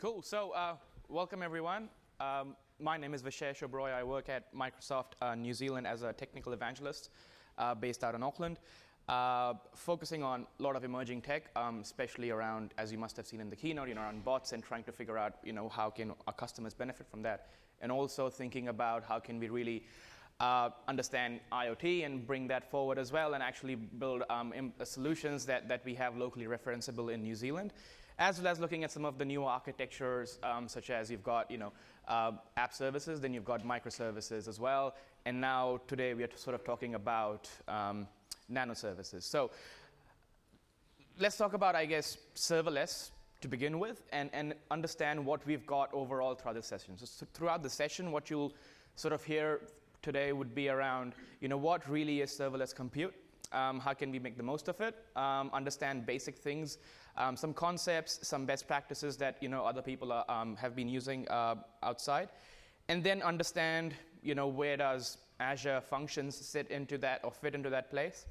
Cool. So welcome, everyone. My name is Vishesh Oberoi. I work at Microsoft New Zealand as a technical evangelist based out in Auckland, focusing on a lot of emerging tech, especially around, as you must have seen in the keynote, around bots and trying to figure out, how can our customers benefit from that, and also thinking about how can we really understand IoT and bring that forward as well, and actually build solutions that we have locally referenceable in New Zealand, as well as looking at some of the newer architectures, such as you've got app services, then you've got microservices as well, and now today we are sort of talking about nano services. So let's talk about, I guess, serverless to begin with, and understand what we've got overall throughout the session. So throughout the session, what you'll sort of hear today would be around, what really is serverless compute? How can we make the most of it? Understand basic things, some concepts, some best practices that other people have been using outside, and then understand where does Azure Functions sit into that or fit into that place.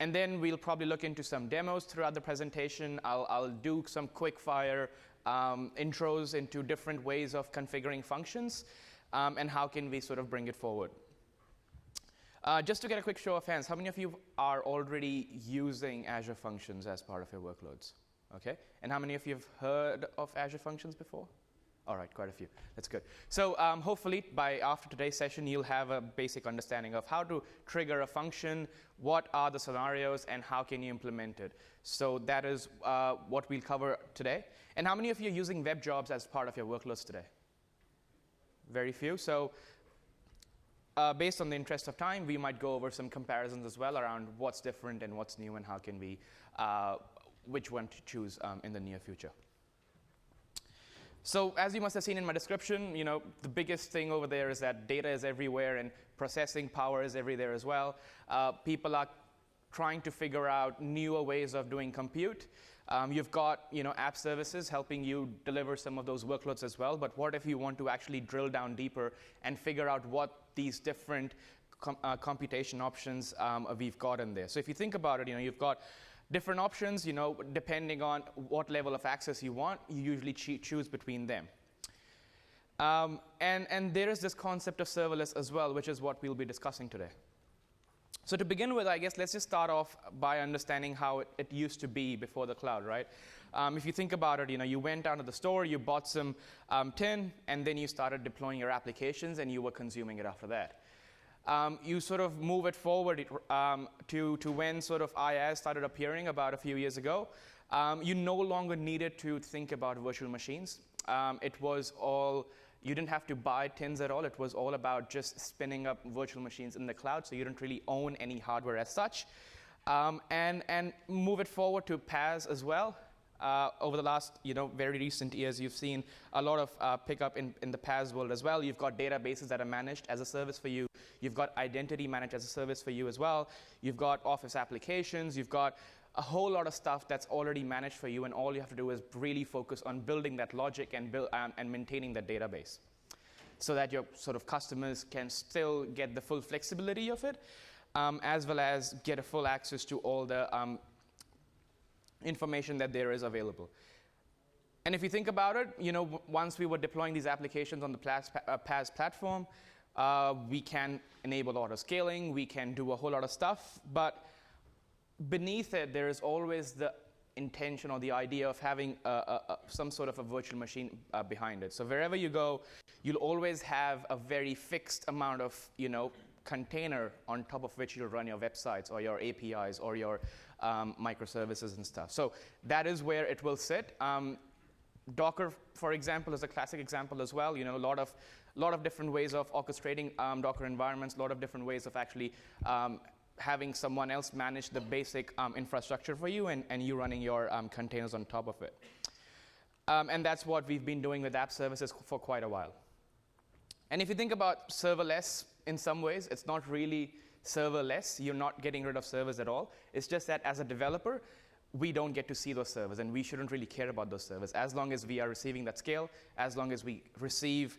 And then we'll probably look into some demos throughout the presentation. I'll do some quick fire intros into different ways of configuring functions, and how can we sort of bring it forward. Just to get a quick show of hands, how many of you are already using Azure Functions as part of your workloads? Okay, and how many of you have heard of Azure Functions before? All right, quite a few. That's good. So hopefully, after today's session, you'll have a basic understanding of how to trigger a function, what are the scenarios, and how can you implement it. So that is what we'll cover today. And how many of you are using web jobs as part of your workloads today? Very few. So based on the interest of time, we might go over some comparisons as well around what's different and what's new and how can we, which one to choose in the near future. So as you must have seen in my description, the biggest thing over there is that data is everywhere and processing power is everywhere as well. People are trying to figure out newer ways of doing compute. You've got app services helping you deliver some of those workloads as well, but what if you want to actually drill down deeper and figure out what these different computation options we've got in there? So if you think about it, you've got different options, depending on what level of access you want, you usually choose between them. And there is this concept of serverless as well, which is what we'll be discussing today. So to begin with, I guess let's just start off by understanding how it used to be before the cloud, right? If you think about it, you went down to the store, you bought some tin, and then you started deploying your applications, and you were consuming it after that. You sort of move it forward to when sort of IaaS started appearing about a few years ago. You no longer needed to think about virtual machines. It was all, you didn't have to buy tins at all. It was all about just spinning up virtual machines in the cloud, so you didn't really own any hardware as such. And move it forward to PaaS as well. Over the last very recent years, you've seen a lot of pickup in the PaaS world as well. You've got databases that are managed as a service for you. You've got identity managed as a service for you as well. You've got Office applications. You've got a whole lot of stuff that's already managed for you, and all you have to do is really focus on building that logic and maintaining that database, so that your sort of customers can still get the full flexibility of it, as well as get a full access to all the information that there is available. And if you think about it, once we were deploying these applications on the PaaS platform, we can enable auto scaling, we can do a whole lot of stuff, but beneath it, there is always the intention or the idea of having some sort of a virtual machine behind it. So wherever you go, you'll always have a very fixed amount of container on top of which you'll run your websites or your APIs or your microservices and stuff. So that is where it will sit. Docker, for example, is a classic example as well. A lot of different ways of orchestrating Docker environments, a lot of different ways of actually having someone else manage the basic infrastructure for you, and you running your containers on top of it. And that's what we've been doing with app services for quite a while. And if you think about serverless, in some ways, it's not really serverless. You're not getting rid of servers at all. It's just that as a developer, we don't get to see those servers, and we shouldn't really care about those servers. As long as we are receiving that scale, as long as we receive,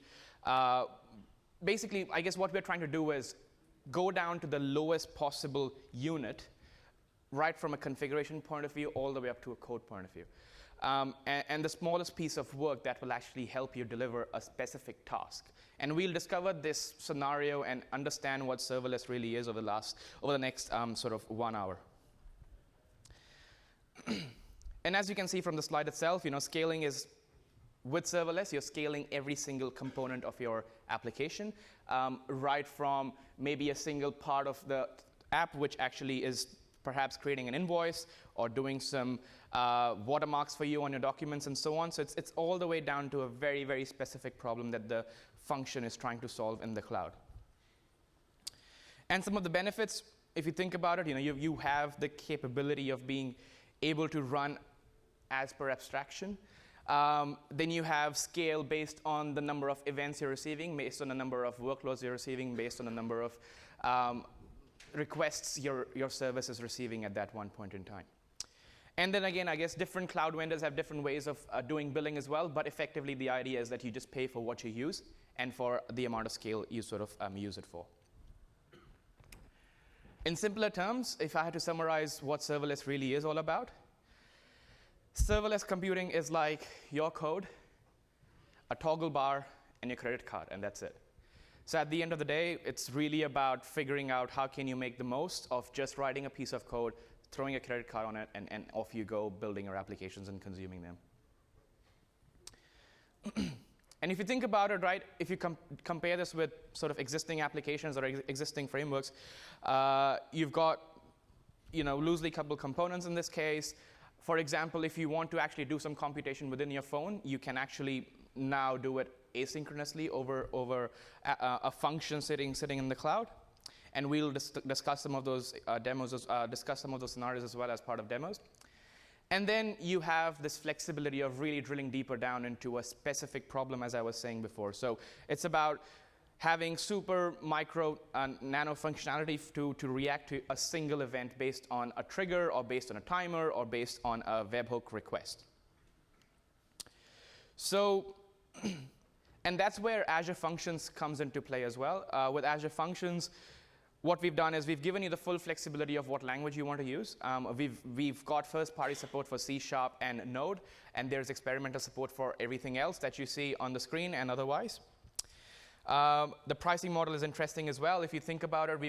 basically, I guess what we're trying to do is go down to the lowest possible unit, right from a configuration point of view all the way up to a code point of view. and the smallest piece of work that will actually help you deliver a specific task. And we'll discover this scenario and understand what serverless really is over the next sort of 1 hour. And as you can see from the slide itself, scaling is, with serverless, you're scaling every single component of your application, right from maybe a single part of the app, which actually is perhaps creating an invoice or doing some watermarks for you on your documents and so on. So it's all the way down to a very, very specific problem that the function is trying to solve in the cloud. And some of the benefits, if you think about it, you have the capability of being able to run as per abstraction. Then you have scale based on the number of events you're receiving, based on the number of workloads you're receiving, based on the number of requests your service is receiving at that one point in time. And then again, I guess different cloud vendors have different ways of doing billing as well, but effectively the idea is that you just pay for what you use and for the amount of scale you sort of use it for. In simpler terms, if I had to summarize what serverless really is all about, serverless computing is like your code, a toggle bar, and your credit card, and that's it. So at the end of the day, it's really about figuring out how can you make the most of just writing a piece of code, throwing a credit card on it, and off you go building your applications and consuming them. And if you think about it, right, if you compare this with sort of existing applications or existing frameworks, you've got loosely coupled components in this case. For example, if you want to actually do some computation within your phone, you can actually now do it asynchronously over a function sitting in the cloud. And we'll discuss some of those discuss some of those scenarios as well as part of demos. And then you have this flexibility of really drilling deeper down into a specific problem, as I was saying before. So it's about having super micro nano functionality to react to a single event based on a trigger or based on a timer or based on a webhook request. So, and that's where Azure Functions comes into play as well. With Azure Functions, what we've done is we've given you the full flexibility of what language you want to use. We've got first-party support for C# and Node, and there's experimental support for everything else that you see on the screen and otherwise. The pricing model is interesting as well. If you think about it,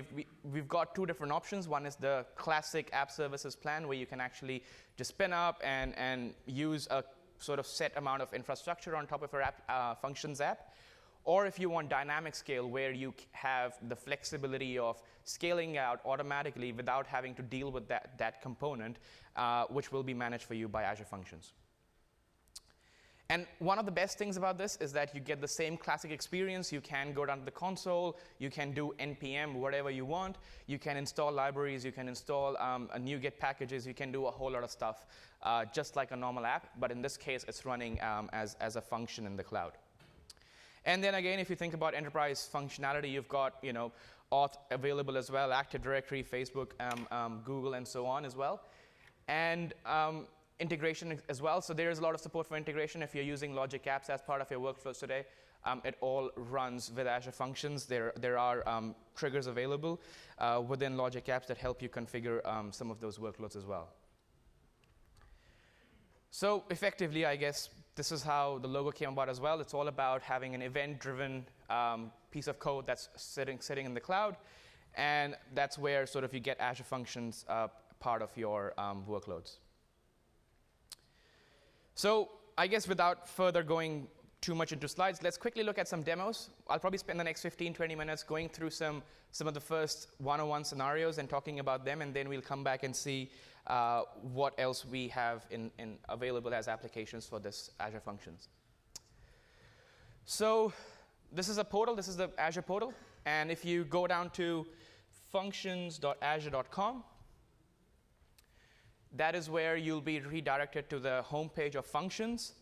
we've got two different options. One is the classic app services plan, where you can actually just spin up and use a sort of set amount of infrastructure on top of your app, Functions app. Or if you want dynamic scale, where you have the flexibility of scaling out automatically without having to deal with that component, which will be managed for you by Azure Functions. And one of the best things about this is that you get the same classic experience. You can go down to the console. You can do NPM, whatever you want. You can install libraries. You can install NuGet packages. You can do a whole lot of stuff, just like a normal app. But in this case, it's running as a function in the cloud. And then again, if you think about enterprise functionality, you've got auth available as well, Active Directory, Facebook, Google, and so on as well. And integration as well. So there is a lot of support for integration. If you're using Logic Apps as part of your workflows today, it all runs with Azure Functions. There are triggers available within Logic Apps that help you configure some of those workloads as well. So effectively, I guess, this is how the logo came about as well. It's all about having an event-driven piece of code that's sitting in the cloud, and that's where sort of you get Azure Functions part of your workloads. So I guess without further going too much into slides, let's quickly look at some demos. I'll probably spend the next 15, 20 minutes going through some of the first 101 scenarios and talking about them, and then we'll come back and see what else we have available as applications for this Azure Functions. So this is a portal. This is the Azure portal. And if you go down to functions.azure.com, that is where you'll be redirected to the home page of Functions.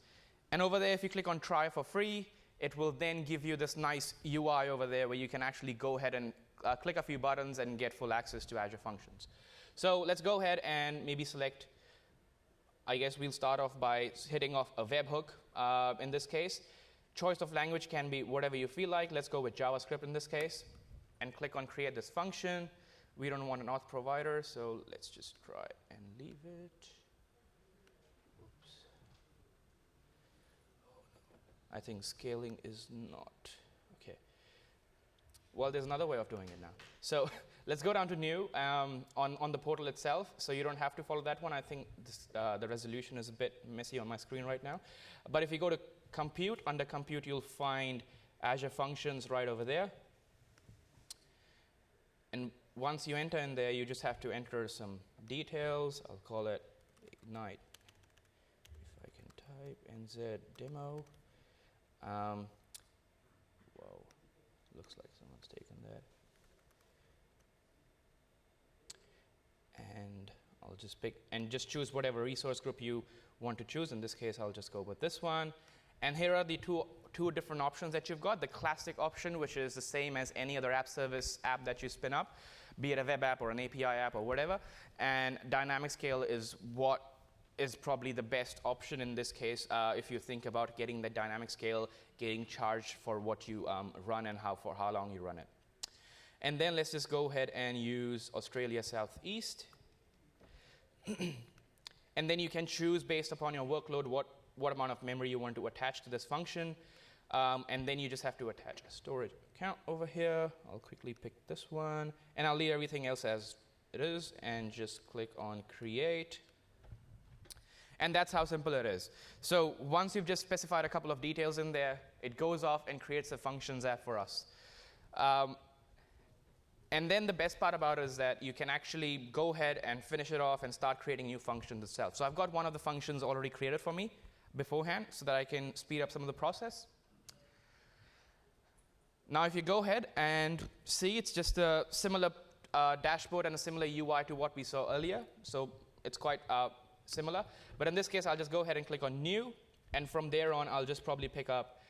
And over there, if you click on Try for free, it will then give you this nice UI over there where you can actually go ahead and click a few buttons and get full access to Azure Functions. So let's go ahead and maybe select, I guess we'll start off by hitting off a webhook in this case. Choice of language can be whatever you feel like. Let's go with JavaScript in this case and click on Create this function. We don't want an auth provider, so let's just try and leave it. Oops. I think scaling is not. Okay. Well, there's another way of doing it now. So let's go down to new on the portal itself. So you don't have to follow that one. I think this, the resolution is a bit messy on my screen right now. But if you go to compute, under compute, you'll find Azure Functions right over there. And once you enter in there, you just have to enter some details. I'll call it Ignite. If I can type NZ demo. Whoa, looks like someone's taken that. And I'll just pick, and just choose whatever resource group you want to choose. In this case, I'll just go with this one. And here are the two different options that you've got. The classic option, which is the same as any other app service app that you spin up, be it a web app or an API app or whatever. And dynamic scale is what is probably the best option in this case if you think about getting the dynamic scale, getting charged for what you run and for how long you run it. And then let's just go ahead and use Australia Southeast. And then you can choose based upon your workload what amount of memory you want to attach to this function. And then you just have to attach a storage account over here. I'll quickly pick this one. And I'll leave everything else as it is and just click on create. And that's how simple it is. So once you've just specified a couple of details in there, it goes off and creates a functions app for us. And then the best part about it is that you can actually go ahead and finish it off and start creating new functions itself. So I've got one of the functions already created for me beforehand so that I can speed up some of the process. Now if you go ahead and see, it's just a similar dashboard and a similar UI to what we saw earlier. So it's quite similar. But in this case, I'll just go ahead and click on new. And from there on, I'll just probably pick up.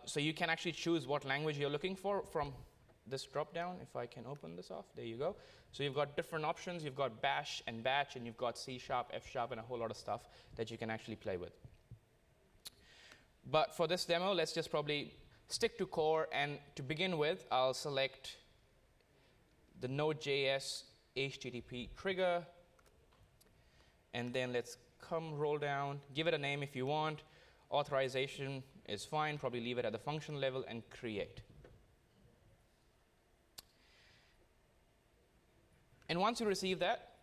So you can actually choose what language you're looking for from this drop down. If I can open this off, there you go. So you've got different options. You've got bash and batch, and you've got C#, F#, and a whole lot of stuff that you can actually play with. But for this demo, let's just probably stick to core. And to begin with, I'll select the Node.js HTTP trigger. And then let's roll down, give it a name if you want. Authorization is fine. Probably leave it at the function level and create. And once you receive that,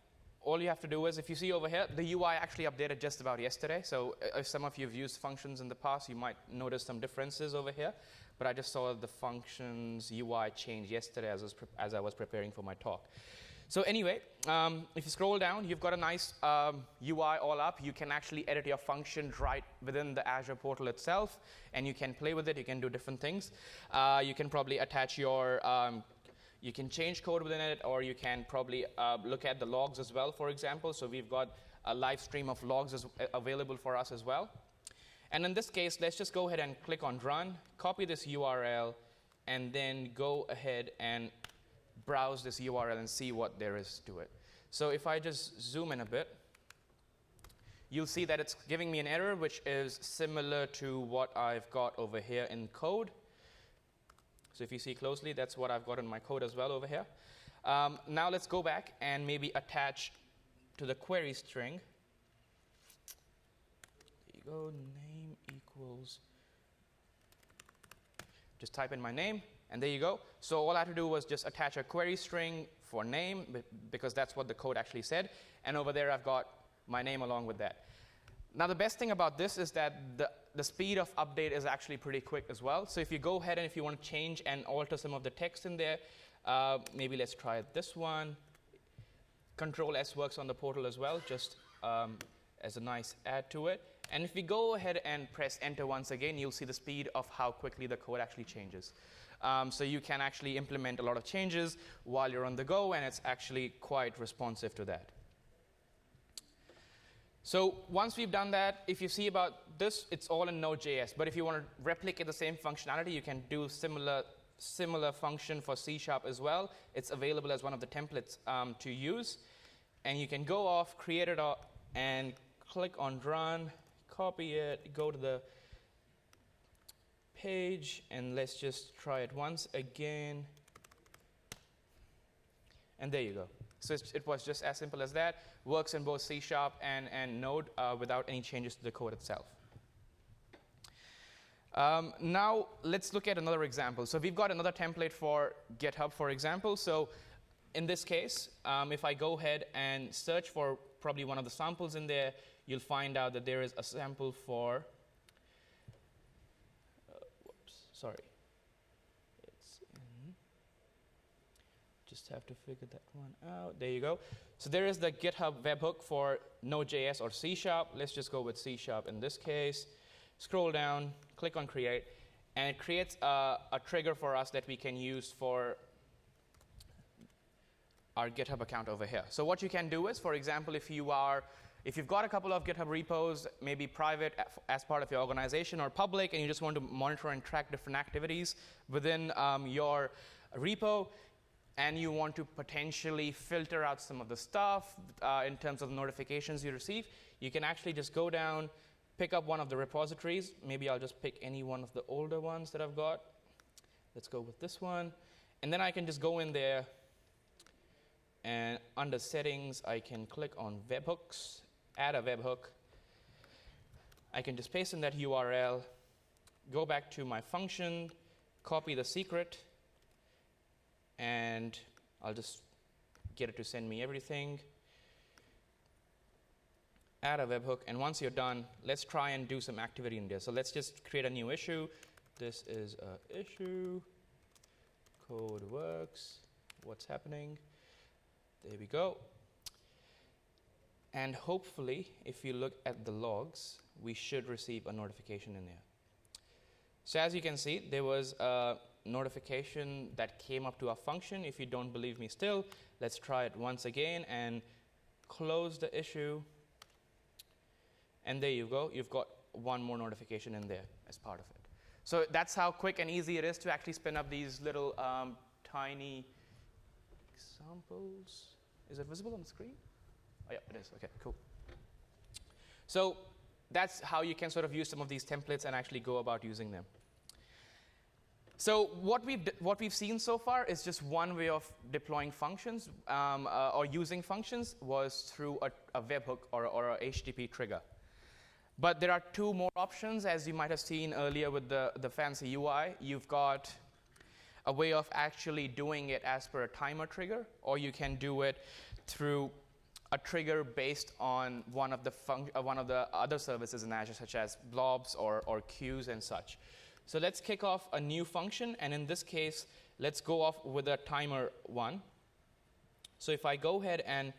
all you have to do is, if you see over here, the UI actually updated just about yesterday. So if some of you have used functions in the past, you might notice some differences over here. But I just saw the functions UI change yesterday as I was preparing for my talk. So anyway, if you scroll down, you've got a nice UI all up. You can actually edit your function right within the Azure portal itself. And you can play with it. You can do different things. You can probably attach your you can change code within it, or you can probably look at the logs as well, for example. So we've got a live stream of logs available for us as well. And in this case, let's just go ahead and click on run, copy this URL, and then go ahead and browse this URL and see what there is to it. So if I just zoom in a bit, you'll see that it's giving me an error, which is similar to what I've got over here in code. So if you see closely, that's what I've got in my code as well over here. Now let's go back and maybe attach to the query string. There you go, name equals. Just type in my name, and there you go. So all I had to do was just attach a query string for name, because that's what the code actually said. And over there, I've got my name along with that. Now, the best thing about this is that the speed of update is actually pretty quick as well. So if you go ahead and if you want to change and alter some of the text in there, maybe let's try this one. Control S works on the portal as well, just as a nice add to it. And if we go ahead and press enter once again, you'll see the speed of how quickly the code actually changes. So you can actually implement a lot of changes while you're on the go, and it's actually quite responsive to that. So once we've done that, if you see about this, it's all in Node.js. But if you want to replicate the same functionality, you can do similar function for C# as well. It's available as one of the templates to use. And you can go off, create it, and click on run, copy it, go to the page, and let's just try it once again. And there you go. So it was just as simple as that. Works in both C# and Node without any changes to the code itself. Now let's look at another example. So we've got another template for GitHub, for example. So in this case, if I go ahead and search for probably one of the samples in there, you'll find out that there is a sample for, it's in, just have to figure that one out. There you go. So there is the GitHub webhook for Node.js or C#. Let's just go with C# in this case. Scroll down, click on create, and it creates a trigger for us that we can use for our GitHub account over here. So what you can do is, for example, if you've got a couple of GitHub repos, maybe private as part of your organization or public, and you just want to monitor and track different activities within your repo, and you want to potentially filter out some of the stuff in terms of the notifications you receive, you can actually just go down, pick up one of the repositories. Maybe I'll just pick any one of the older ones that I've got. Let's go with this one. And then I can just go in there, and under settings, I can click on webhooks, add a webhook. I can just paste in that URL, go back to my function, copy the secret, and I'll just get it to send me everything. Add a webhook, and once you're done, let's try and do some activity in there. So let's just create a new issue. This is an issue. Code works. What's happening? There we go. And hopefully, if you look at the logs, we should receive a notification in there. So as you can see, there was a notification that came up to our function. If you don't believe me still, let's try it once again and close the issue. And there you go. You've got one more notification in there as part of it. So that's how quick and easy it is to actually spin up these little tiny examples. Is it visible on the screen? Oh, yeah, it is. OK, cool. So that's how you can sort of use some of these templates and actually go about using them. So what we've seen so far is just one way of deploying functions or using functions was through a webhook or a HTTP trigger. But there are two more options, as you might have seen earlier with the fancy UI. You've got a way of actually doing it as per a timer trigger, or you can do it through a trigger based on one of the other services in Azure, such as blobs or queues and such. So let's kick off a new function, and in this case, let's go off with a timer one. So if I go ahead and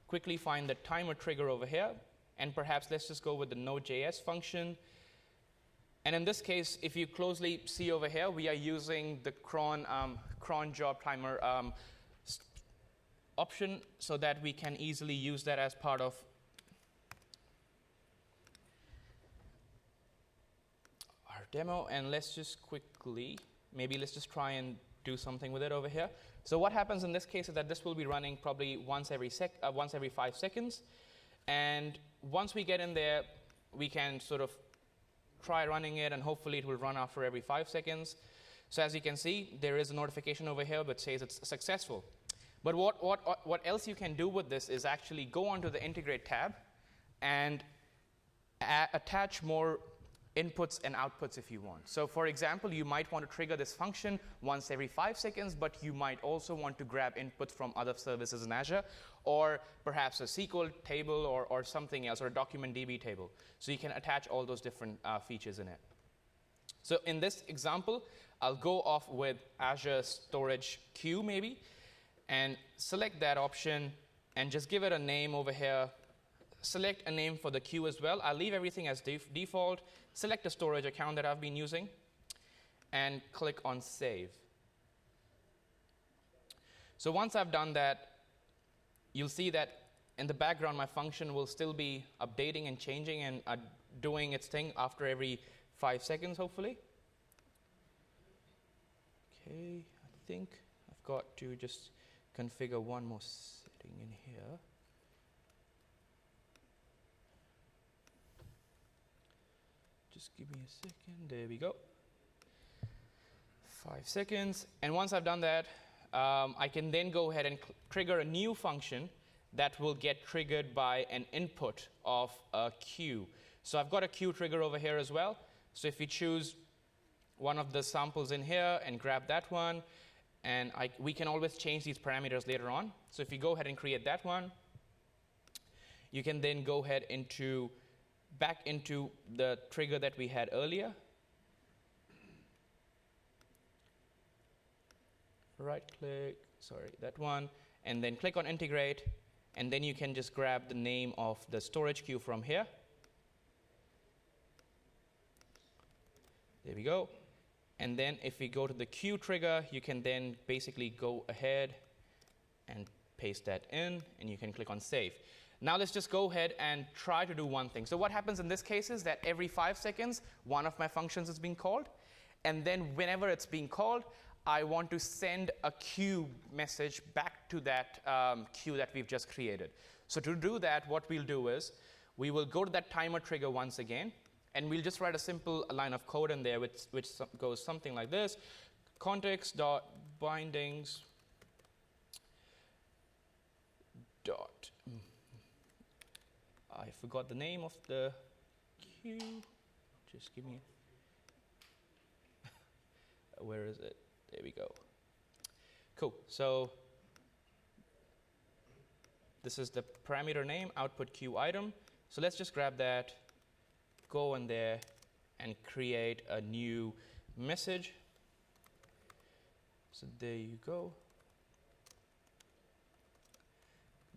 quickly find the timer trigger over here, and perhaps let's just go with the Node.js function. And in this case, if you closely see over here, we are using the cron job timer option so that we can easily use that as part of our demo. And let's just quickly, maybe let's just try and do something with it over here. So what happens in this case is that this will be running probably once every 5 seconds. And once we get in there, we can sort of try running it, and hopefully it will run after every 5 seconds. So as you can see, there is a notification over here that says it's successful. But what else you can do with this is actually go onto the Integrate tab and attach more inputs and outputs if you want. So for example, you might want to trigger this function once every 5 seconds, but you might also want to grab inputs from other services in Azure, or perhaps a SQL table or something else, or a document DB table. So you can attach all those different features in it. So in this example, I'll go off with Azure Storage Queue maybe, and select that option, and just give it a name over here. Select a name for the queue as well. I'll leave everything as default. Select a storage account that I've been using, and click on Save. So once I've done that, you'll see that in the background, my function will still be updating and changing and doing its thing after every 5 seconds, hopefully. OK, I think I've got to just configure one more setting in here. Just give me a second. There we go. 5 seconds. And once I've done that, I can then go ahead and trigger a new function that will get triggered by an input of a queue. So I've got a queue trigger over here as well. So if we choose one of the samples in here and grab that one, and we can always change these parameters later on. So if you go ahead and create that one, you can then go ahead back into the trigger that we had earlier. Right click, sorry, that one, and then click on integrate, and then you can just grab the name of the storage queue from here. There we go. And then if we go to the queue trigger, you can then basically go ahead and paste that in, and you can click on save. Now let's just go ahead and try to do one thing. So what happens in this case is that every 5 seconds, one of my functions is being called. And then whenever it's being called, I want to send a queue message back to that queue that we've just created. So to do that, what we'll do is we will go to that timer trigger once again, and we'll just write a simple line of code in there which goes something like this: context.bindings dot. I forgot the name of the queue. Just give me. Where is it? There we go. Cool. So this is the parameter name, output queue item. So let's just grab that, go in there, and create a new message. So there you go.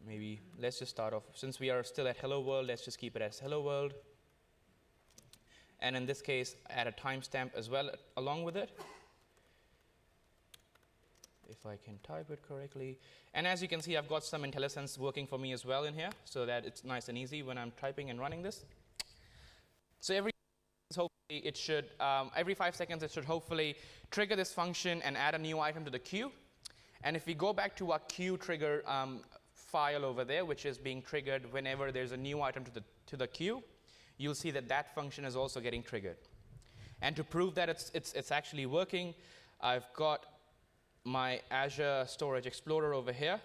Maybe let's just start off. Since we are still at hello world, let's just keep it as hello world. And in this case, add a timestamp as well along with it, if I can type it correctly. And as you can see, I've got some IntelliSense working for me as well in here, so that it's nice and easy when I'm typing and running this. So every 5 seconds, it should hopefully trigger this function and add a new item to the queue. And if we go back to our queue trigger file over there, which is being triggered whenever there's a new item to the queue, you'll see that that function is also getting triggered. And to prove that it's actually working, I've got my Azure Storage Explorer over here,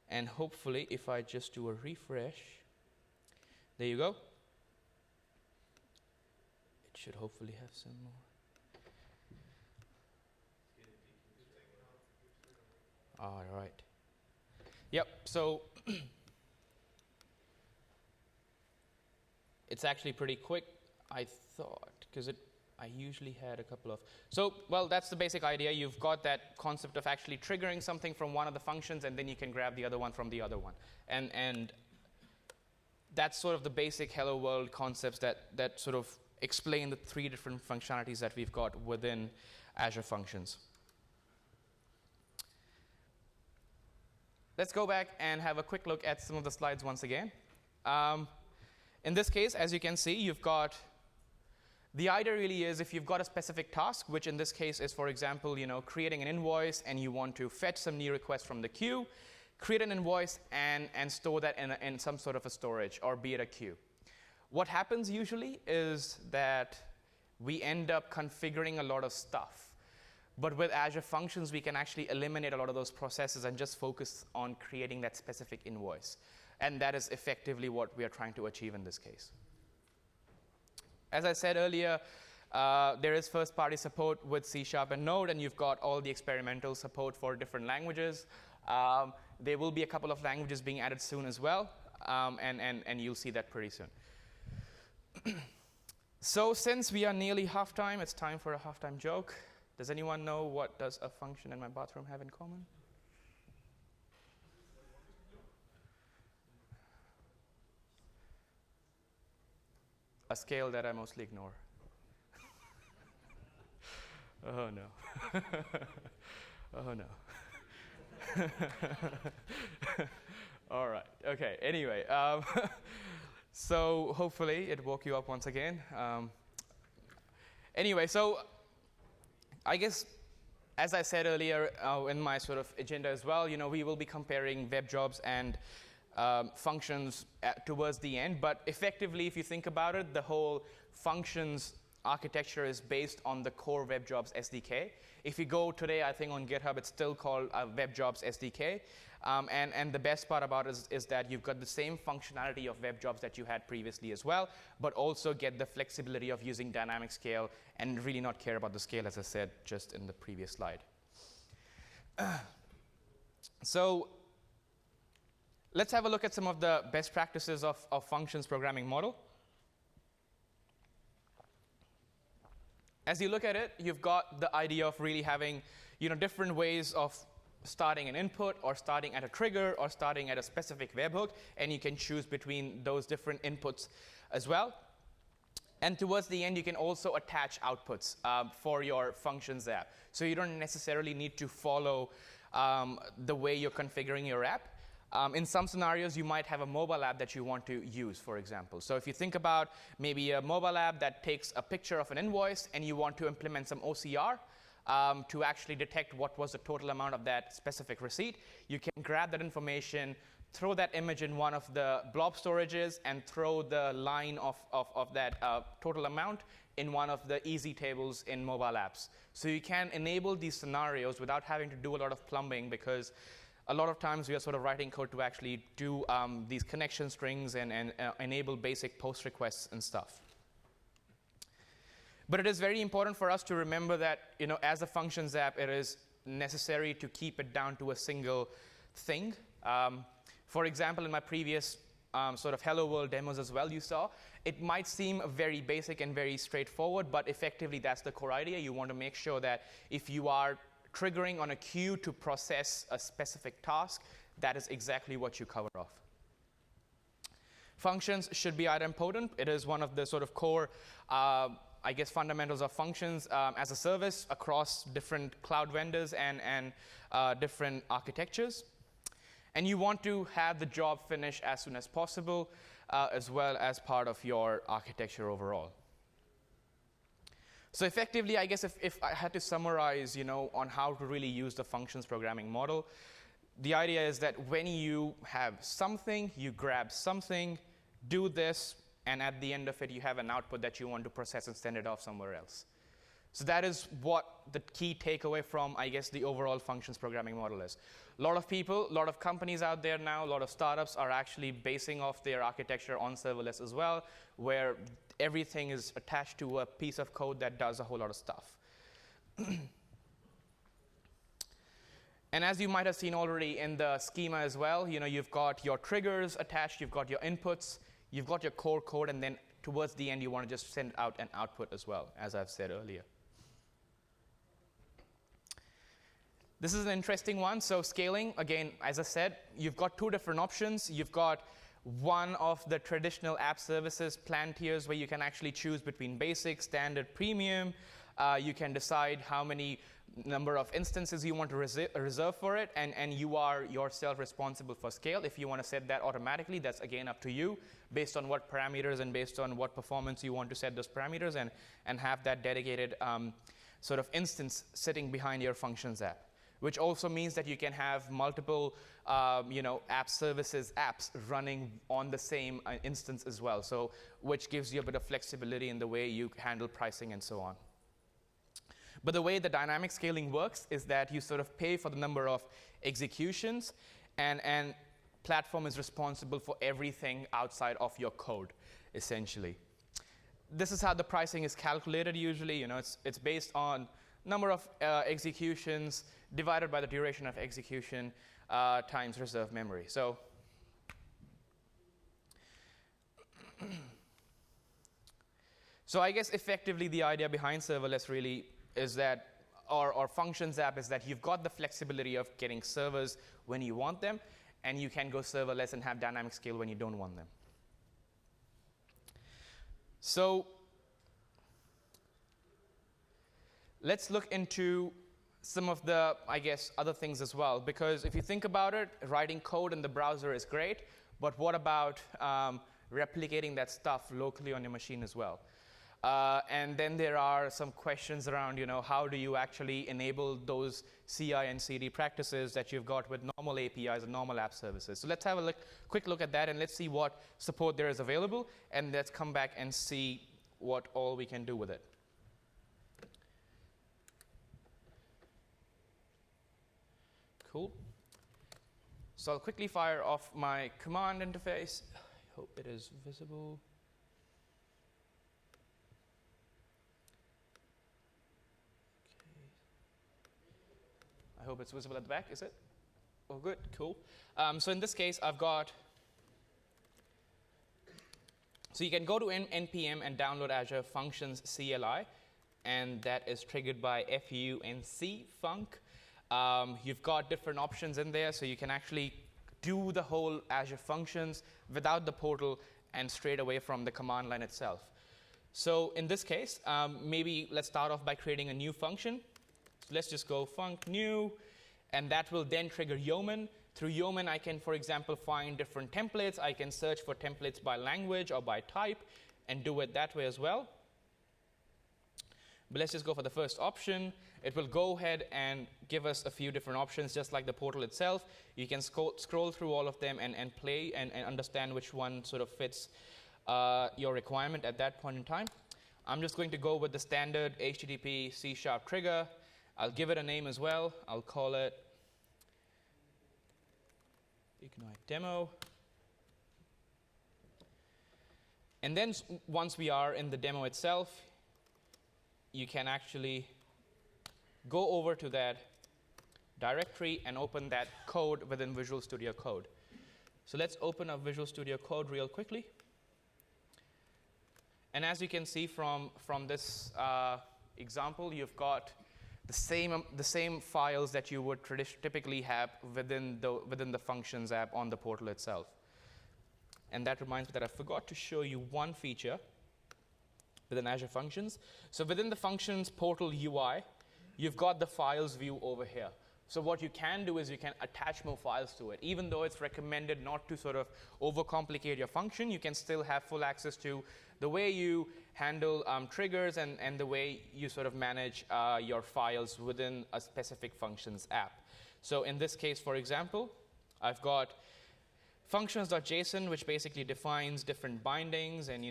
and hopefully if I just do a refresh, there you go. It should hopefully have some more. All right. Yep, so it's actually pretty quick, I thought, because I usually had a couple of. So, well, that's the basic idea. You've got that concept of actually triggering something from one of the functions, and then you can grab the other one from the other one. And that's sort of the basic hello world concepts that sort of explain the 3 different functionalities that we've got within Azure Functions. Let's go back and have a quick look at some of the slides once again. In this case, as you can see, you've got the idea really is if you've got a specific task, which in this case is, for example, creating an invoice, and you want to fetch some new requests from the queue, create an invoice and store that in some sort of a storage, or be it a queue. What happens usually is that we end up configuring a lot of stuff. But with Azure Functions, we can actually eliminate a lot of those processes and just focus on creating that specific invoice. And that is effectively what we are trying to achieve in this case. As I said earlier, there is first-party support with C# and Node, and you've got all the experimental support for different languages. There will be a couple of languages being added soon as well, and you'll see that pretty soon. So since we are nearly halftime, it's time for a halftime joke. Does anyone know what does a function in my bathroom have in common? A scale that I mostly ignore. Oh no. Oh no. All right. Okay. Anyway, so hopefully it woke you up once again. Anyway, so I guess, as I said earlier in my sort of agenda as well, we will be comparing web jobs and functions towards the end. But effectively, if you think about it, the whole functions architecture is based on the core web jobs SDK. If you go today, I think on GitHub, it's still called web jobs SDK. And the best part about it is that you've got the same functionality of web jobs that you had previously as well, but also get the flexibility of using dynamic scale and really not care about the scale, as I said just in the previous slide. So let's have a look at some of the best practices of functions programming model. As you look at it, you've got the idea of really having different ways of starting an input or starting at a trigger or starting at a specific webhook, and you can choose between those different inputs as well. And towards the end, you can also attach outputs for your functions app. So you don't necessarily need to follow the way you're configuring your app. In some scenarios, you might have a mobile app that you want to use, for example. So if you think about maybe a mobile app that takes a picture of an invoice and you want to implement some OCR to actually detect what was the total amount of that specific receipt, you can grab that information, throw that image in one of the blob storages, and throw the line of that total amount in one of the easy tables in mobile apps. So you can enable these scenarios without having to do a lot of plumbing, because a lot of times we are sort of writing code to actually do these connection strings and enable basic post requests and stuff. But it is very important for us to remember that as a functions app, it is necessary to keep it down to a single thing. For example, in my previous sort of Hello World demos as well, you saw, it might seem very basic and very straightforward, but effectively that's the core idea. You want to make sure that if you are triggering on a queue to process a specific task, that is exactly what you cover off. Functions should be idempotent. It is one of the sort of core, fundamentals of functions as a service across different cloud vendors and different architectures. And you want to have the job finish as soon as possible, as well as part of your architecture overall. So effectively, I guess if I had to summarize, on how to really use the functions programming model, the idea is that when you have something, you grab something, do this, and at the end of it, you have an output that you want to process and send it off somewhere else. So that is what the key takeaway from, I guess, the overall functions programming model is. A lot of people, a lot of companies out there now, a lot of startups are actually basing off their architecture on serverless as well, where everything is attached to a piece of code that does a whole lot of stuff. And as you might have seen already in the schema as well, you've got your triggers attached, you've got your inputs, you've got your core code, and then towards the end, you want to just send out an output as well, as I've said earlier. This is an interesting one. So scaling, again, as I said, you've got two different options. You've got one of the traditional app services plan tiers where you can actually choose between basic, standard, premium. You can decide how many number of instances you want to reserve for it, and you are yourself responsible for scale. If you want to set that automatically, that's again up to you, based on what parameters and based on what performance you want to set those parameters, and have that dedicated sort of instance sitting behind your functions app. Which also means that you can have multiple app services apps running on the same instance as well, so which gives you a bit of flexibility in the way you handle pricing and so on. But the way the dynamic scaling works is that you sort of pay for the number of executions, and platform is responsible for everything outside of your code, essentially. This is how the pricing is calculated usually. It's based on number of executions divided by the duration of execution times reserve memory. So I guess effectively the idea behind serverless really is that, or functions app is that you've got the flexibility of getting servers when you want them, and you can go serverless and have dynamic scale when you don't want them. So let's look into some of the, I guess, other things as well. Because if you think about it, writing code in the browser is great, but what about replicating that stuff locally on your machine as well? And then there are some questions around, how do you actually enable those CI and CD practices that you've got with normal APIs and normal app services. So let's have a quick look at that, and let's see what support there is available, and let's come back and see what all we can do with it. Cool. So I'll quickly fire off my command interface. I hope it is visible. Okay. I hope it's visible at the back, is it? Oh, good, cool. So in this case, I've got, so you can go to npm and download Azure Functions CLI, and that is triggered by func func. You've got different options in there, so you can actually do the whole Azure Functions without the portal and straight away from the command line itself. So in this case, maybe let's start off by creating a new function. So let's just go func new, and that will then trigger Yeoman. Through Yeoman, I can, for example, find different templates. I can search for templates by language or by type and do it that way as well. But let's just go for the first option. It will go ahead and give us a few different options, just like the portal itself. You can scroll through all of them and play and understand which one sort of fits your requirement at that point in time. I'm just going to go with the standard HTTP C# trigger. I'll give it a name as well. I'll call it Ignite Demo. And then once we are in the demo itself, you can actually go over to that directory and open that code within Visual Studio Code. So let's open up Visual Studio Code real quickly. And as you can see from this example, you've got the same files that you would typically have within the Functions app on the portal itself. And that reminds me that I forgot to show you one feature within Azure Functions. So within the Functions portal UI, you've got the files view over here. So what you can do is you can attach more files to it. Even though it's recommended not to sort of overcomplicate your function, you can still have full access to the way you handle triggers and the way you sort of manage your files within a specific Functions app. So in this case, for example, I've got functions.json, which basically defines different bindings and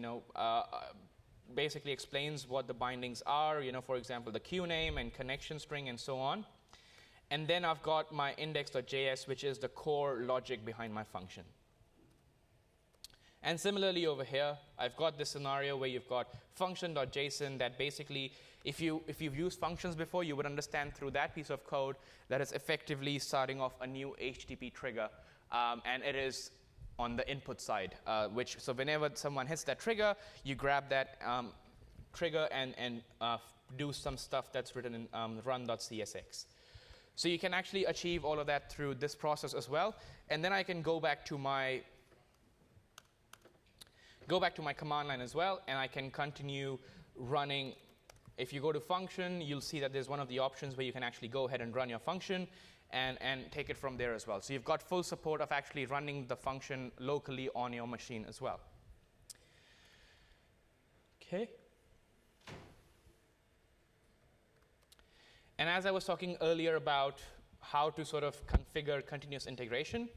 basically explains what the bindings are, for example, the queue name and connection string and so on. And then I've got my index.js, which is the core logic behind my function. And similarly over here, I've got this scenario where you've got function.json that basically, if you've used functions before, you would understand through that piece of code that it's effectively starting off a new HTTP trigger. And it is on the input side, so whenever someone hits that trigger, you grab that trigger and do some stuff that's written in run.csx. So you can actually achieve all of that through this process as well. And then I can go back to my command line as well, and I can continue running. If you go to function, you'll see that there's one of the options where you can actually go ahead and run your function and take it from there as well. So you've got full support of actually running the function locally on your machine as well. Okay. And as I was talking earlier about how to sort of configure continuous integration,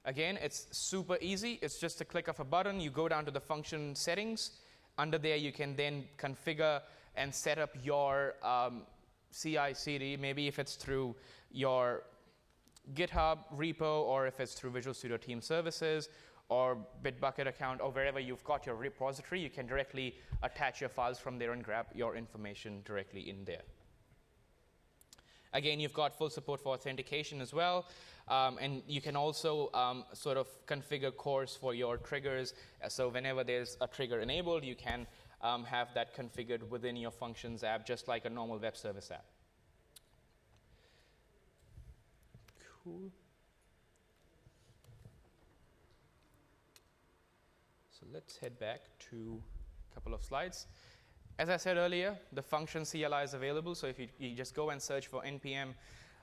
again, it's super easy. It's just a click of a button. You go down to the function settings. Under there, you can then configure and set up your CI/CD, maybe if it's through your GitHub repo or if it's through Visual Studio Team Services or Bitbucket account or wherever you've got your repository, you can directly attach your files from there and grab your information directly in there. Again, you've got full support for authentication as well, and you can also sort of configure cores for your triggers. So whenever there's a trigger enabled, you can have that configured within your Functions app, just like a normal web service app. Cool. So let's head back to a couple of slides. As I said earlier, the function CLI is available. So if you just go and search for npm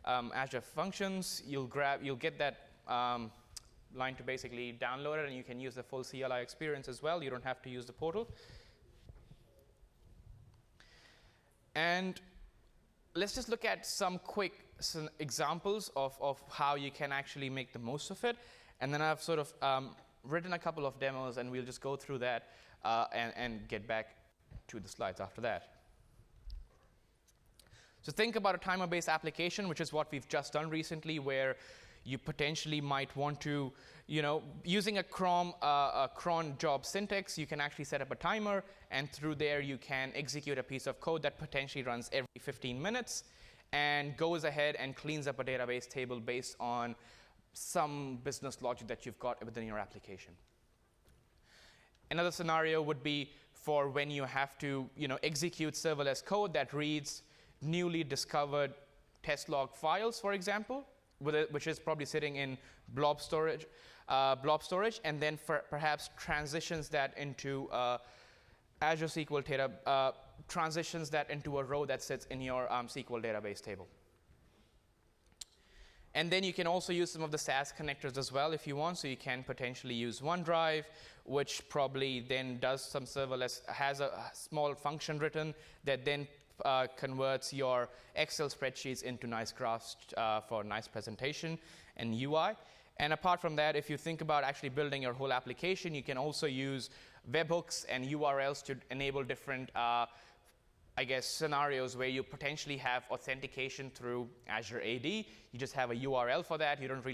Azure Functions, you'll get that line to basically download it, and you can use the full CLI experience as well. You don't have to use the portal. And let's just look at some quick examples of how you can actually make the most of it. And then I've sort of written a couple of demos, and we'll just go through that and get back to the slides after that. So think about a timer-based application, which is what we've just done recently, where You potentially might want to, using a cron job syntax, you can actually set up a timer, and through there you can execute a piece of code that potentially runs every 15 minutes and goes ahead and cleans up a database table based on some business logic that you've got within your application. Another scenario would be for when you have to execute serverless code that reads newly discovered test log files, for example, which is probably sitting in blob storage, and then perhaps transitions that into Azure SQL data, transitions that into a row that sits in your SQL database table. And then you can also use some of the SaaS connectors as well if you want. So you can potentially use OneDrive, which probably then does some serverless, has a small function written that then converts your Excel spreadsheets into nice graphs for nice presentation and UI. And apart from that, if you think about actually building your whole application, you can also use webhooks and URLs to enable different scenarios where you potentially have authentication through Azure AD. You just have a URL for that. You don't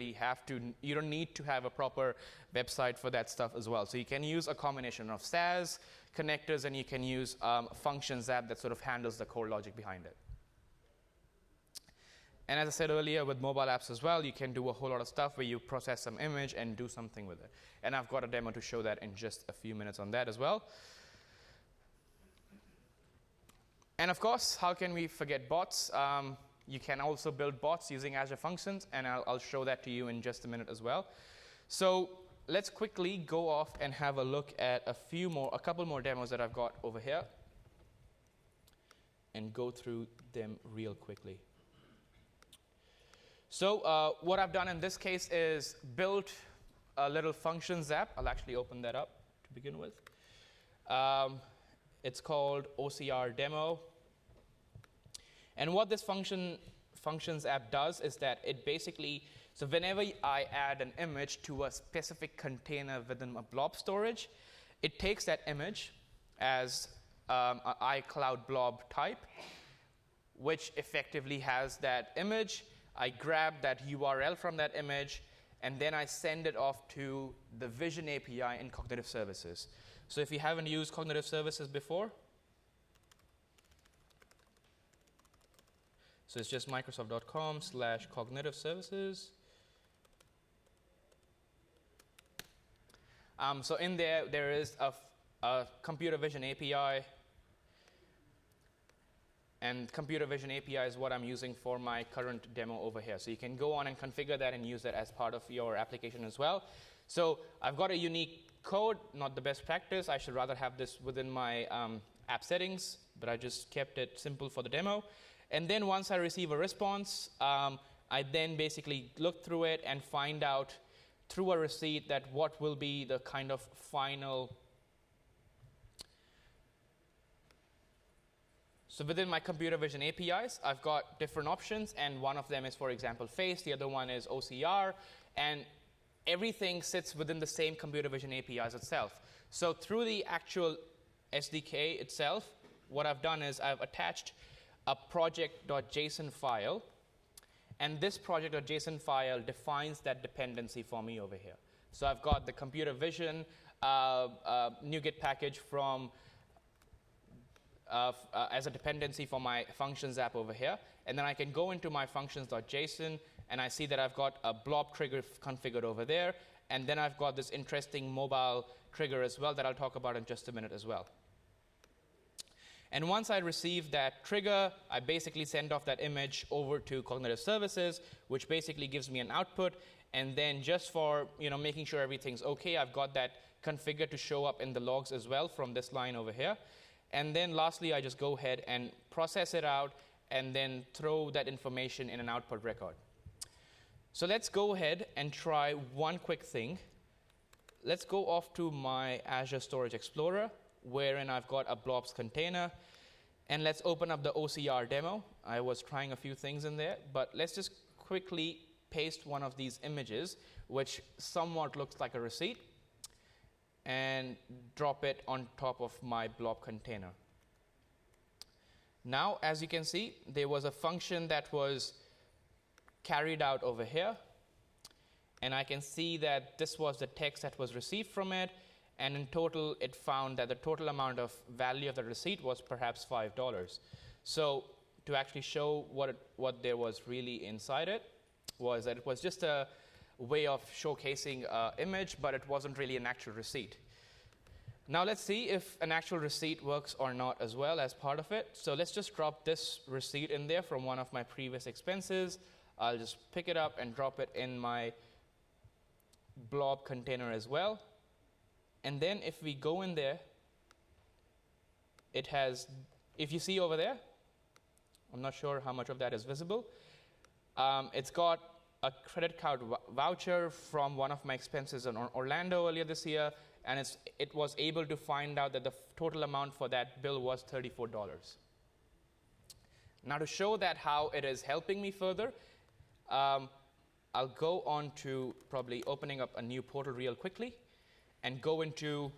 need to have a proper website for that stuff as well. So you can use a combination of SaaS connectors, and you can use Functions app that sort of handles the core logic behind it. And as I said earlier, with mobile apps as well, you can do a whole lot of stuff where you process some image and do something with it. And I've got a demo to show that in just a few minutes on that as well. And of course, how can we forget bots? You can also build bots using Azure Functions, and I'll show that to you in just a minute as well. So let's quickly go off and have a look at a couple more demos that I've got over here, and go through them real quickly. So what I've done in this case is built a little Functions app. I'll actually open that up to begin with. It's called OCR demo. And what this Functions app does is that it basically, so whenever I add an image to a specific container within a blob storage, it takes that image as an iCloud blob type, which effectively has that image. I grab that URL from that image, and then I send it off to the Vision API in Cognitive Services. So if you haven't used Cognitive Services before, so it's just microsoft.com/cognitive services. So in there is a computer vision API. And computer vision API is what I'm using for my current demo over here. So you can go on and configure that and use that as part of your application as well. So I've got a unique code, not the best practice. I should rather have this within my app settings, but I just kept it simple for the demo. And then once I receive a response, I then basically look through it and find out through a receipt that what will be the kind of final. So within my computer vision APIs, I've got different options, and one of them is, for example, face. The other one is OCR, and everything sits within the same computer vision APIs itself. So through the actual SDK itself, what I've done is I've attached a project.json file, and this project.json file defines that dependency for me over here. So I've got the computer vision NuGet package from as a dependency for my Functions app over here, and then I can go into my functions.json, and I see that I've got a blob trigger configured over there, and then I've got this interesting mobile trigger as well that I'll talk about in just a minute as well. And once I receive that trigger, I basically send off that image over to Cognitive Services, which basically gives me an output. And then just for making sure everything's okay, I've got that configured to show up in the logs as well from this line over here. And then lastly, I just go ahead and process it out and then throw that information in an output record. So let's go ahead and try one quick thing. Let's go off to my Azure Storage Explorer, wherein I've got a blobs container. And let's open up the OCR demo. I was trying a few things in there, but let's just quickly paste one of these images, which somewhat looks like a receipt, and drop it on top of my blob container. Now, as you can see, there was a function that was carried out over here. and I can see that this was the text that was received from it, and in total, it found that the total amount of value of the receipt was perhaps $5. So to actually show what there was really inside it was that it was just a way of showcasing an image, but it wasn't really an actual receipt. Now let's see if an actual receipt works or not as well as part of it. So let's just drop this receipt in there from one of my previous expenses. I'll just pick it up and drop it in my blob container as well. And then if we go in there, it has, if you see over there, I'm not sure how much of that is visible. It's got a credit card voucher from one of my expenses in Orlando earlier this year, and it was able to find out that the total amount for that bill was $34. Now to show that how it is helping me further, I'll go on to probably opening up a new portal real quickly and go into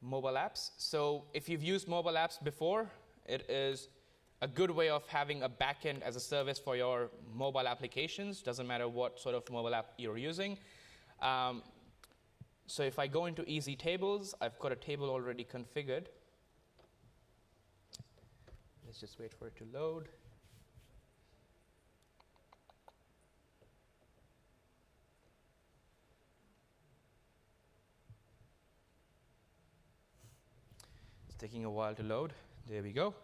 mobile apps. So if you've used mobile apps before, it is a good way of having a backend as a service for your mobile applications. Doesn't matter what sort of mobile app you're using. So if I go into easy tables, I've got a table already configured. Let's just wait for it to load. It's taking a while to load. There we go.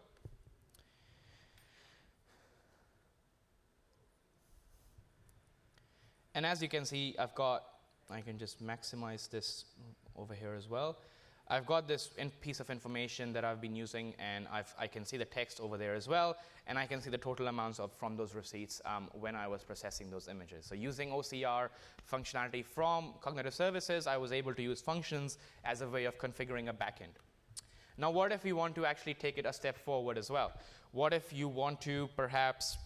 And as you can see, I can just maximize this over here as well. I've got this piece of information that I've been using, and I can see the text over there as well, and I can see the total amounts from those receipts when I was processing those images. So using OCR functionality from Cognitive Services, I was able to use functions as a way of configuring a backend. Now, what if we want to actually take it a step forward as well? What if you want to perhaps,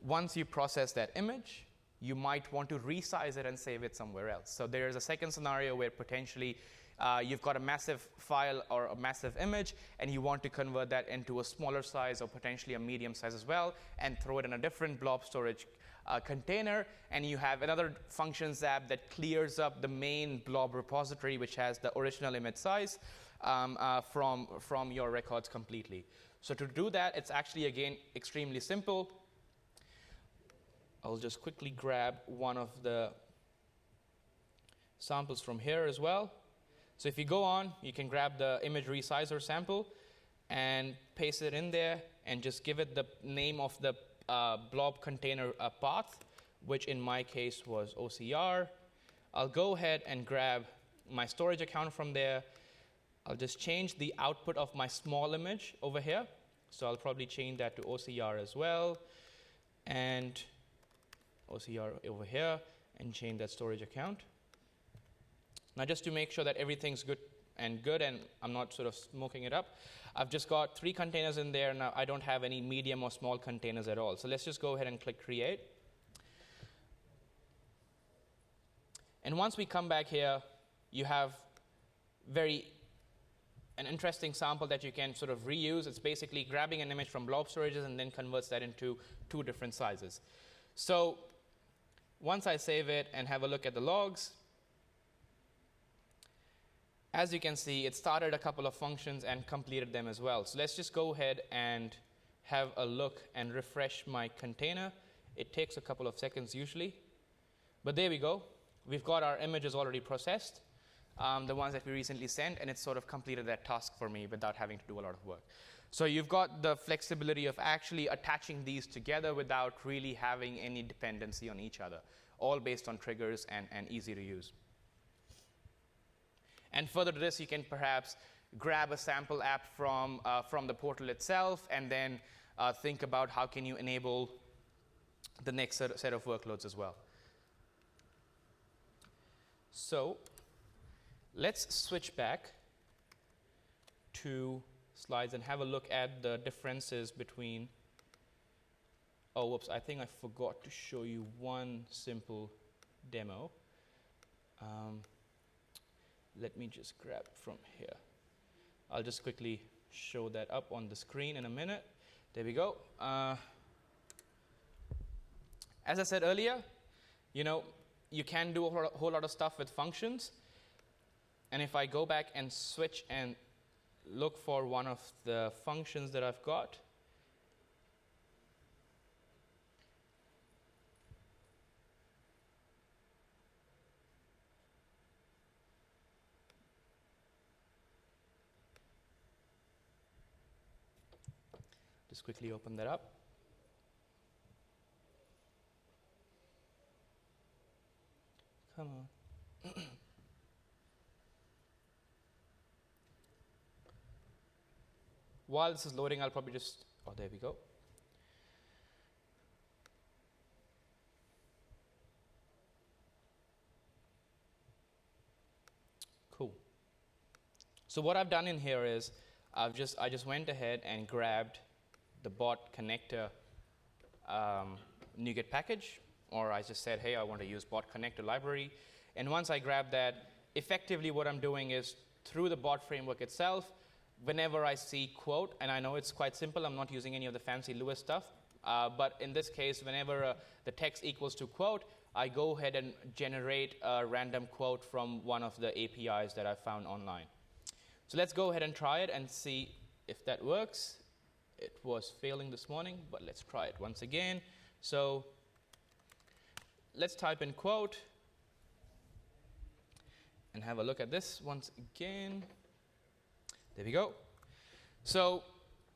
once you process that image, you might want to resize it and save it somewhere else. So there's a second scenario where potentially you've got a massive file or a massive image, and you want to convert that into a smaller size or potentially a medium size as well, and throw it in a different blob storage container, and you have another functions app that clears up the main blob repository, which has the original image size from your records completely. So to do that, it's actually, again, extremely simple. I'll just quickly grab one of the samples from here as well. So if you go on, you can grab the image resizer sample and paste it in there and just give it the name of the blob container path, which in my case was OCR. I'll go ahead and grab my storage account from there. I'll just change the output of my small image over here. So I'll probably change that to OCR as well. And OCR over here, and change that storage account. Now, just to make sure that everything's good and I'm not sort of smoking it up, I've just got 3 containers in there. Now, I don't have any medium or small containers at all. So let's just go ahead and click Create. And once we come back here, you have an interesting sample that you can sort of reuse. It's basically grabbing an image from blob storages and then converts that into 2 different sizes. So once I save it and have a look at the logs, as you can see, it started a couple of functions and completed them as well. So let's just go ahead and have a look and refresh my container. It takes a couple of seconds usually. But there we go. We've got our images already processed, the ones that we recently sent, and it's sort of completed that task for me without having to do a lot of work. So you've got the flexibility of actually attaching these together without really having any dependency on each other, all based on triggers and easy to use. And further to this, you can perhaps grab a sample app from the portal itself and then think about how can you enable the next set of workloads as well. So let's switch back to slides and have a look at the differences between, oh, whoops, I think I forgot to show you one simple demo. Let me just grab from here. I'll just quickly show that up on the screen in a minute. There we go. As I said earlier, you can do a whole lot of stuff with functions. And if I go back and switch and look for one of the functions that I've got, just quickly open that up. Come on. While this is loading, I'll probably just, oh, there we go. Cool. So what I've done in here is I just went ahead and grabbed the bot connector NuGet package, or I just said, hey, I want to use bot connector library. And once I grab that, effectively what I'm doing is through the bot framework itself, whenever I see quote, and I know it's quite simple, I'm not using any of the fancy Lewis stuff, but in this case, whenever the text equals to quote, I go ahead and generate a random quote from one of the APIs that I found online. So let's go ahead and try it and see if that works. It was failing this morning, but let's try it once again. So let's type in quote and have a look at this once again. There we go. So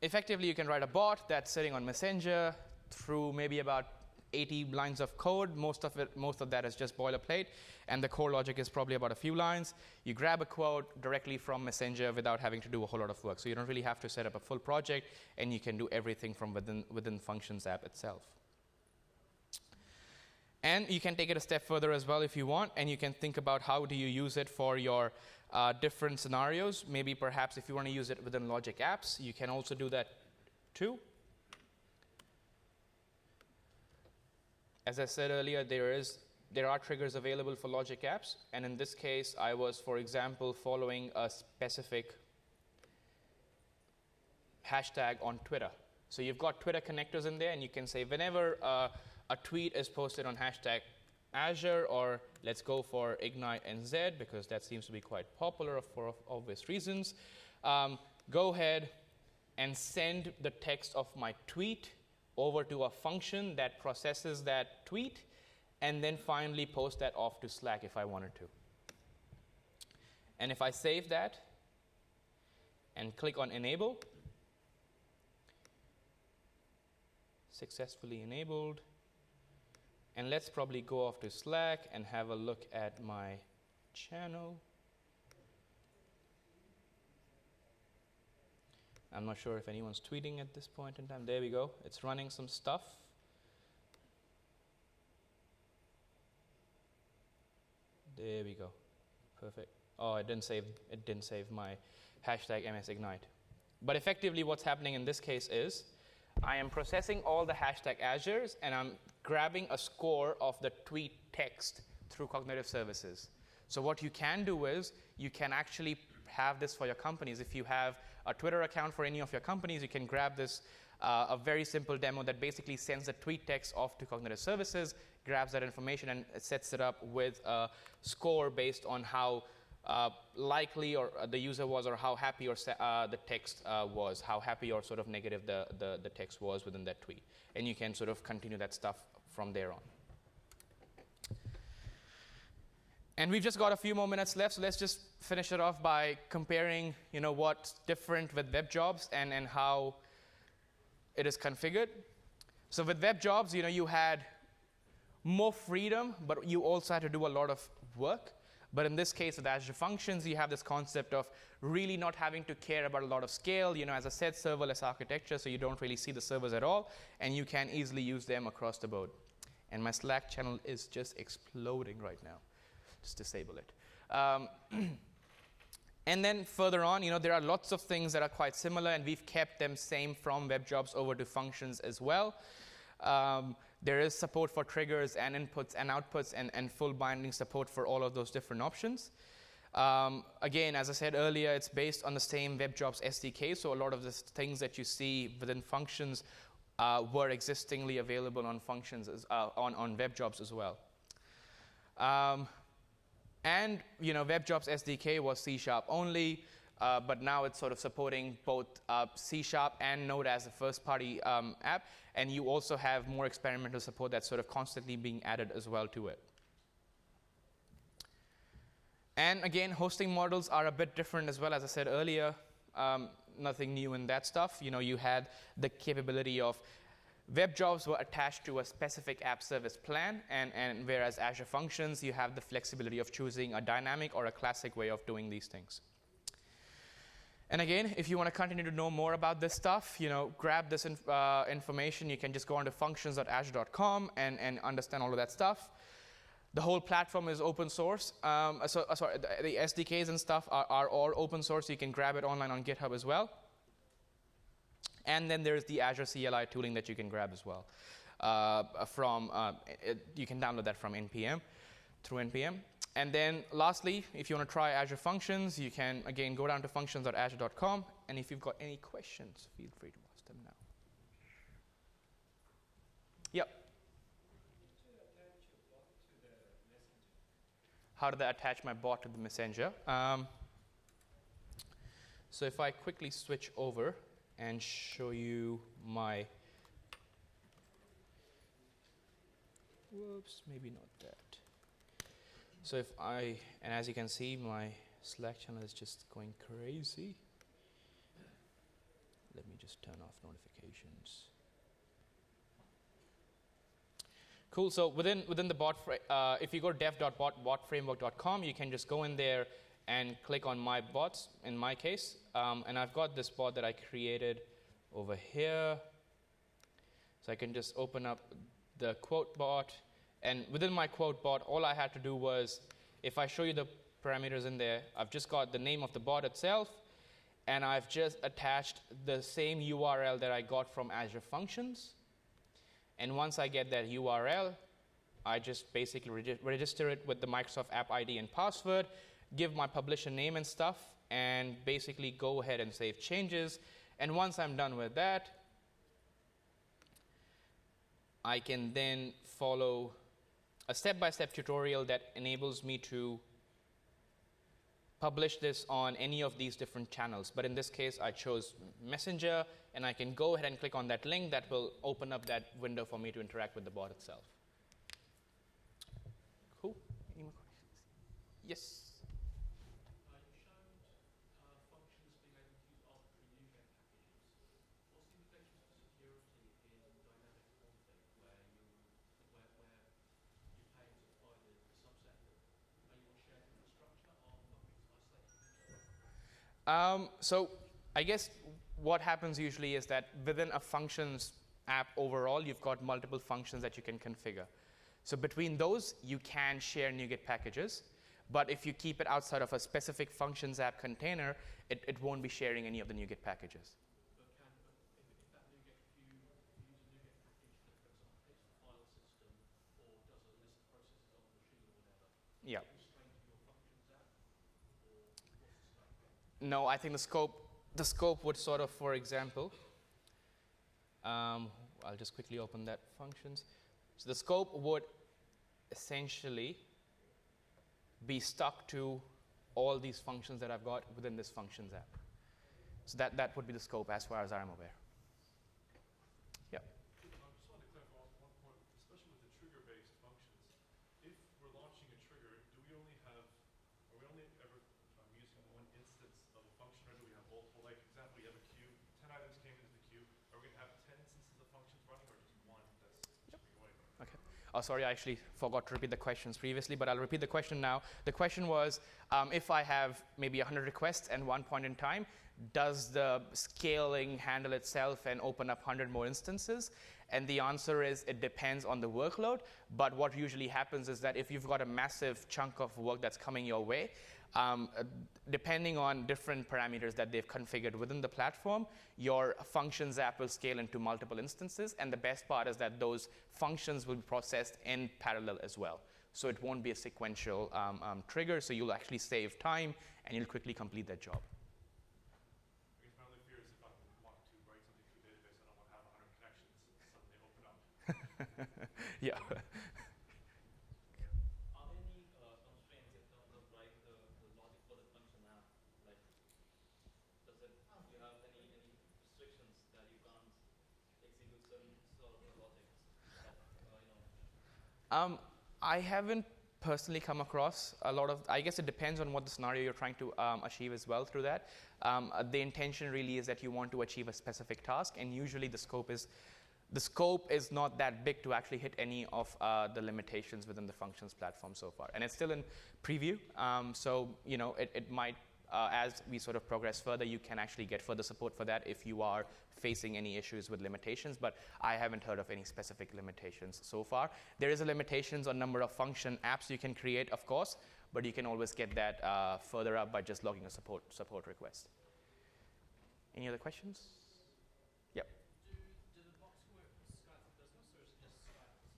effectively, you can write a bot that's sitting on Messenger through maybe about 80 lines of code. Most of that is just boilerplate, and the core logic is probably about a few lines. You grab a quote directly from Messenger without having to do a whole lot of work. So you don't really have to set up a full project, and you can do everything from within Functions app itself. And you can take it a step further as well if you want, and you can think about how do you use it for your different scenarios. Maybe perhaps if you want to use it within Logic apps, you can also do that too. As I said earlier, there are triggers available for Logic apps, and in this case, I was, for example, following a specific hashtag on Twitter. So you've got Twitter connectors in there, and you can say whenever a tweet is posted on hashtag Azure, or let's go for Ignite NZ, because that seems to be quite popular for obvious reasons. Go ahead and send the text of my tweet over to a function that processes that tweet, and then finally post that off to Slack if I wanted to. And if I save that and click on Enable, successfully enabled. And let's probably go off to Slack and have a look at my channel. I'm not sure if anyone's tweeting at this point in time. There we go. It's running some stuff. There we go. Perfect. Oh, it didn't save my hashtag MSIgnite. But effectively what's happening in this case is I am processing all the hashtag Azures, and I'm grabbing a score of the tweet text through cognitive services. So what you can do is you can actually have this for your companies. If you have a Twitter account for any of your companies, you can grab this, a very simple demo that basically sends the tweet text off to cognitive services, grabs that information, and sets it up with a score based on how likely or the user was, or how happy or the text was, how happy or sort of negative the text was within that tweet. And you can sort of continue that stuff from there on. And we've just got a few more minutes left, so let's just finish it off by comparing, what's different with web jobs and how it is configured. So with web jobs, you had more freedom, but you also had to do a lot of work. But in this case, with Azure Functions, you have this concept of really not having to care about a lot of scale. As I said, serverless architecture, so you don't really see the servers at all, and you can easily use them across the board. And my Slack channel is just exploding right now. Just disable it. And then further on, there are lots of things that are quite similar, and we've kept them same from web jobs over to functions as well. There is support for triggers and inputs and outputs, and full binding support for all of those different options. Again, as I said earlier, it's based on the same web jobs SDK, so a lot of the things that you see within functions were existingly available on functions on web jobs as well. And web jobs SDK was C# only, but now it's sort of supporting both C# and Node as a first-party app, and you also have more experimental support that's sort of constantly being added as well to it. And again, hosting models are a bit different as well. As I said earlier, nothing new in that stuff. You had the capability of web jobs were attached to a specific app service plan, and whereas Azure Functions, you have the flexibility of choosing a dynamic or a classic way of doing these things. And again, if you want to continue to know more about this stuff, grab this information. You can just go onto functions.azure.com and understand all of that stuff. The whole platform is open source. The SDKs and stuff are all open source. So you can grab it online on GitHub as well. And then there's the Azure CLI tooling that you can grab as well. You can download that from NPM, through NPM. And then lastly, if you want to try Azure Functions, you can, again, go down to functions.azure.com. And if you've got any questions, feel free to ask them now. Yep. How did I attach my bot to the messenger? So if I quickly switch over and show you my, whoops, maybe not that. So and as you can see, my Slack channel is just going crazy. Let me just turn off notifications. Cool, so within the bot, if you go to dev.botframework.com, you can just go in there and click on my bots, in my case. And I've got this bot that I created over here. So I can just open up the quote bot. And within my quote bot, all I had to do was, if I show you the parameters in there, I've just got the name of the bot itself, and I've just attached the same URL that I got from Azure Functions. And once I get that URL, I just basically register it with the Microsoft App ID and password, give my publisher name and stuff, and basically go ahead and save changes. And once I'm done with that, I can then follow a step-by-step tutorial that enables me to publish this on any of these different channels. But in this case, I chose Messenger, and I can go ahead and click on that link that will open up that window for me to interact with the bot itself. Cool. Any more questions? Yes? So I guess what happens usually is that within a functions app overall, you've got multiple functions that you can configure. So between those, you can share NuGet packages. But if you keep it outside of a specific functions app container, it won't be sharing any of the NuGet packages. But if that NuGet, if you use a NuGet package that, for example, takes the file system or does a list of processes on the machine or whatever, yeah. No, I think the scope would sort of, for example, I'll just quickly open that functions. So the scope would essentially be stuck to all these functions that I've got within this functions app. So that would be the scope as far as I'm aware. Yeah. I just wanted to clarify one point, especially with the trigger-based functions. If we're launching a trigger, are we only ever using one instance of a function, or do we have multiple? Like, example, you have a queue, 10 items came into the queue. Are we going to have 10 instances of functions running, or just one that's chipping away? Okay. Oh, sorry, I actually forgot to repeat the questions previously, but I'll repeat the question now. The question was, if I have maybe 100 requests at one point in time, does the scaling handle itself and open up 100 more instances? And the answer is it depends on the workload. But what usually happens is that if you've got a massive chunk of work that's coming your way, depending on different parameters that they've configured within the platform, your functions app will scale into multiple instances. And the best part is that those functions will be processed in parallel as well. So it won't be a sequential trigger. So you'll actually save time, and you'll quickly complete that job. My only fear is if I want to write something to a database, I don't want to have 100 connections. Yeah. Are there any constraints in terms of writing the logic for the function app? Like, does it, do you have any restrictions that you can't execute certain sort of logic that, I haven't personally come across a lot of, I guess it depends on what the scenario you're trying to achieve as well through that. The intention really is that you want to achieve a specific task, and usually the scope is not that big to actually hit any of the limitations within the functions platform so far. And it's still in preview, so it might, as we sort of progress further, you can actually get further support for that if you are facing any issues with limitations, but I haven't heard of any specific limitations so far. There is a limitations on number of function apps you can create, of course, but you can always get that further up by just logging a support request. Any other questions? Yep. Do the box work with Skype for Business, or is it just Skype at this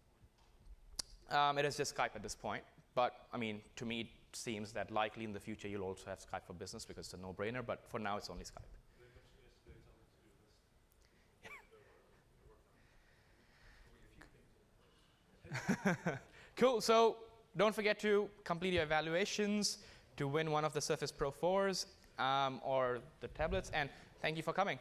point? It is just Skype at this point, but I mean, to me, it seems that likely in the future you'll also have Skype for Business because it's a no-brainer, but for now it's only Skype. They mentioned yesterday it's on the to-do list. Cool, so don't forget to complete your evaluations to win one of the Surface Pro 4s or the tablets, and thank you for coming.